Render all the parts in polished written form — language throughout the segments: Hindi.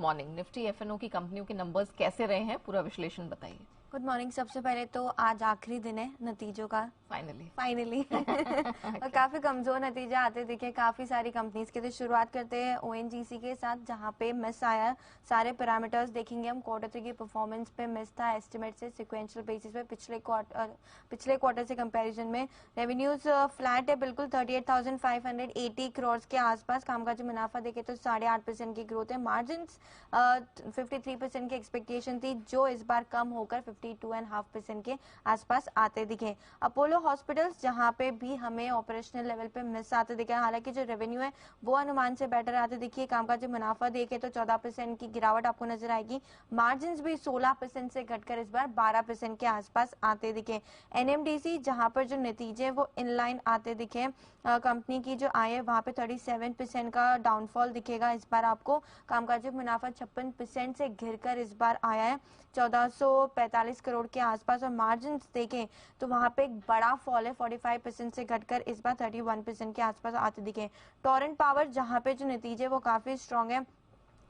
मॉर्निंग। निफ्टी एफएनओ की कंपनियों के नंबर्स कैसे रहे हैं, पूरा विश्लेषण बताइए। Good morning. सबसे पहले तो आज आखिरी दिन है नतीजों का, फाइनली और काफी कमजोर नतीजे आते दिखे काफी सारी कंपनीज के। तो शुरुआत करते हैं ओएनजीसी के साथ, जहां पे मिस आया। सारे पैरामीटर्स देखेंगे हम। क्वार्टर 3 की परफॉर्मेंस पे मिस था एस्टिमेट से, सिक्वेंशियल बेसिस पे पिछले क्वार्टर से कंपैरिजन में। रेवेन्यूज फ्लैट है बिल्कुल 38,580 करोड़ के आसपास। कामकाजी मुनाफा देखे तो 8.5% की ग्रोथ है। मार्जिन 53% की एक्सपेक्टेशन थी, जो इस बार कम होकर 52.5% के आसपास आते दिखे। अपोलो हॉस्पिटल्स, जहां पे भी हमें ऑपरेशनल लेवल पे मिस आते दिखे, हालांकि जो रेवेन्यू है वो अनुमान से बेटर आते दिखिए। कामकाजी मुनाफा देखे तो 14% की गिरावट आपको नजर आएगी। मार्जिन भी 16% से घटकर इस बार 12% के आसपास आते दिखे। एनएमडीसी, जहां पर जो नतीजे वो इनलाइन आते दिखे, कंपनी की जो आय है वहां पे 37% का डाउनफॉल दिखेगा इस बार आपको। कामकाजी मुनाफा 56% से गिरकर इस बार आया है 1445 करोड़ के आसपास। और मार्जिन देखें तो वहां पे एक बड़ा फॉल है 45% से घटकर इस बार 31% के आसपास आते दिखे। टोरेंट पावर, जहां पे जो नतीजे वो काफी स्ट्रांग है,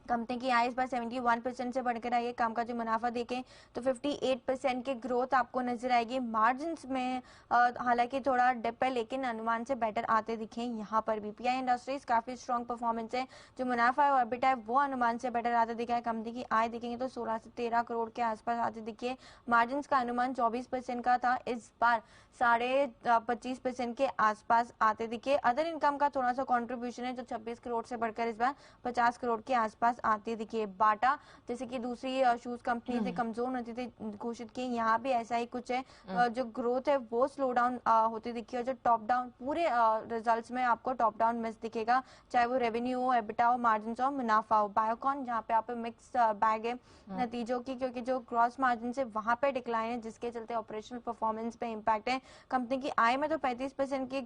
कंपनी की आय इस बार 71% से बढ़कर आई है। कामकाजी मुनाफा देखें तो 58% की ग्रोथ आपको नजर आएगी। मार्जिन में हालांकि थोड़ा डिप है, लेकिन अनुमान से बेटर आते दिखे यहाँ पर भी। पीआई इंडस्ट्रीज काफी स्ट्रॉन्ग परफॉर्मेंस है। जो मुनाफा है और एबिटा है वो अनुमान से बेटर आते दिखा है। कंपनी की आय देखेंगे तो 16 से 13 करोड़ के आसपास आते दिखे। मार्जिन का अनुमान 24% का था, इस बार 25.5% के आसपास आते दिखे। अदर इनकम का थोड़ा सा कॉन्ट्रीब्यूशन है, जो 26 करोड़ से बढ़कर इस बार 50 करोड़ के आसपास आती दिखिए। बाटा, जैसे कि दूसरी शूज कंपनी से कमजोर नतीजे घोषित किए, यहाँ भी ऐसा ही कुछ है। जो ग्रोथ है वो स्लो डाउन होती दिखी, और जो टॉप डाउन पूरे रिजल्ट्स में आपको टॉप डाउन मिस दिखेगा, चाहे वो रेवेन्यू हो, एबिटा हो, मार्जिन हो, मुनाफा हो। बायोकॉन, जहाँ पे आप मिक्स बैग है नतीजों की, क्योंकि जो ग्रॉस मार्जिन से वहां पे डिक्लाइन है, जिसके चलते ऑपरेशनल परफॉर्मेंस पे इम्पैक्ट है। कंपनी की आय में तो 35% की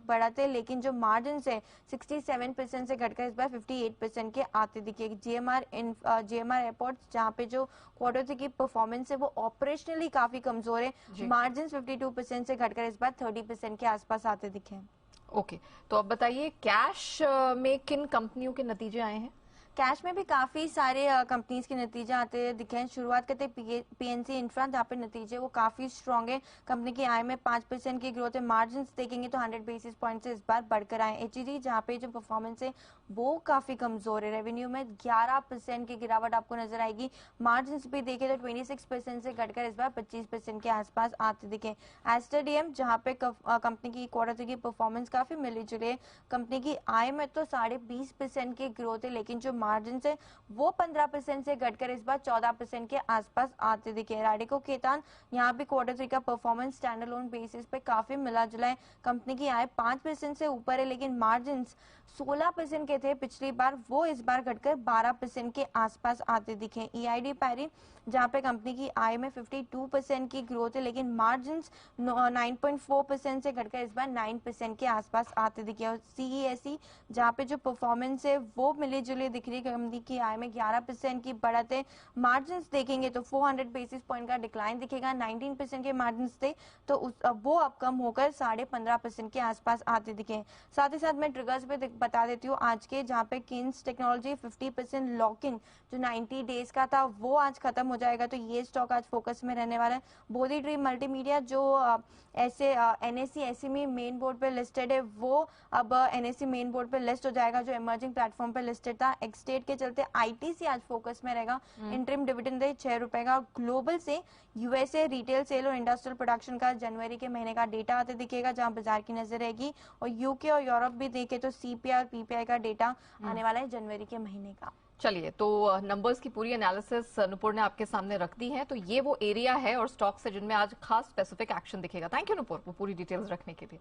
बढ़त है, लेकिन जो मार्जिन से 67% से घटकर इस बार 58% के आते दिखे। जीएमआर एयरपोर्ट, जहाँ पे जो क्वार्टर 3 की परफॉर्मेंस है वो ऑपरेशनली काफी कमजोर है। मार्जिन 52% से घटकर इस बार 30% के आसपास आते दिखे। ओके, तो अब बताइए कैश में किन कंपनियों के नतीजे आए हैं? कैश में भी काफी सारे कंपनीज के नतीजे आते दिखे हैं। शुरुआत करते पीएनसी इंफ्रा, जहाँ पे नतीजे वो काफी स्ट्रांग है। कंपनी की आय में 5% की ग्रोथ है। मार्जिन देखेंगे तो 100 बेसिस पॉइंट से इस बार बढ़कर आए। एचईजी, जहाँ पे जो परफॉर्मेंस है वो काफी कमजोर है। रेवेन्यू में 11% की गिरावट आपको नजर आएगी। मार्जिन भी देखे तो 26% से घटकर इस बार 25% के आसपास आते दिखे। एस्टरडीएम, जहाँ पे कंपनी की क्वार्टर 3 की परफॉर्मेंस काफी मिली जुली है। कंपनी की आय में तो 20.5% की ग्रोथ है, लेकिन जो मार्जिन से वो 15% से घटकर इस बार 14% के आसपास आते दिखे। राडिको खेतान, यहाँ भी क्वार्टर 3 का परफॉर्मेंस स्टैंड अलोन बेसिस पे काफी मिला जुला है। कंपनी की आय 5% से ऊपर है, लेकिन मार्जिन 16% के थे पिछली बार, वो इस बार घटकर 12% के आसपास आते दिखे। ईआईडी पैरी, जहाँ पे कंपनी की आय में 52% की ग्रोथ है, लेकिन मार्जिन 9.4% से घटकर इस बार 9% के आसपास आते दिखे। और सीईएसई, जहाँ पे जो परफॉर्मेंस है वो मिली जुली दिख रही है। कंपनी की आय में 11% की बढ़त है। मार्जिन देखेंगे तो 400 बेसिस पॉइंट का डिक्लाइन दिखेगा। 19% के मार्जिन थे, तो वो अब कम होकर 15.5% के आसपास आते दिखे। साथ ही साथ मैं ट्रिगर्स पे बता देती हूँ आज के, जहाँ पे किन्स टेक्नोलॉजी 50% लॉक इन जो 90 डेज का था वो आज खत्म हो जाएगा, तो ये स्टॉक आज फोकस में रहने वाला है। बोधी ट्री मल्टीमीडिया, जो ऐसे एनएससी एसएमई मेन बोर्ड पे लिस्टेड है, वो अब एनएससी मेन बोर्ड पे लिस्ट हो जाएगा, जो इमर्जिंग प्लेटफॉर्म पे लिस्टेड था। एक्सटेट के चलते आईटीसी आज फोकस में रहेगा। इंटरिम डिविडेंड दे 6 रुपए का। ग्लोबल से यूएसए रिटेल सेल और इंडस्ट्रियल प्रोडक्शन का जनवरी के महीने का डेटा आते दिखेगा, जहां बाजार की नजर रहेगी। और यूके और यूरोप भी देखे तो सीपीआई और पीपीआई का डेटा आने वाला है जनवरी के महीने का। चलिए, तो नंबर्स की पूरी एनालिसिस नुपुर ने आपके सामने रख दी है। तो ये वो एरिया है और स्टॉक्स है जिनमें आज खास स्पेसिफिक एक्शन दिखेगा। थैंक यू नुपुर, वो पूरी डिटेल्स रखने के लिए।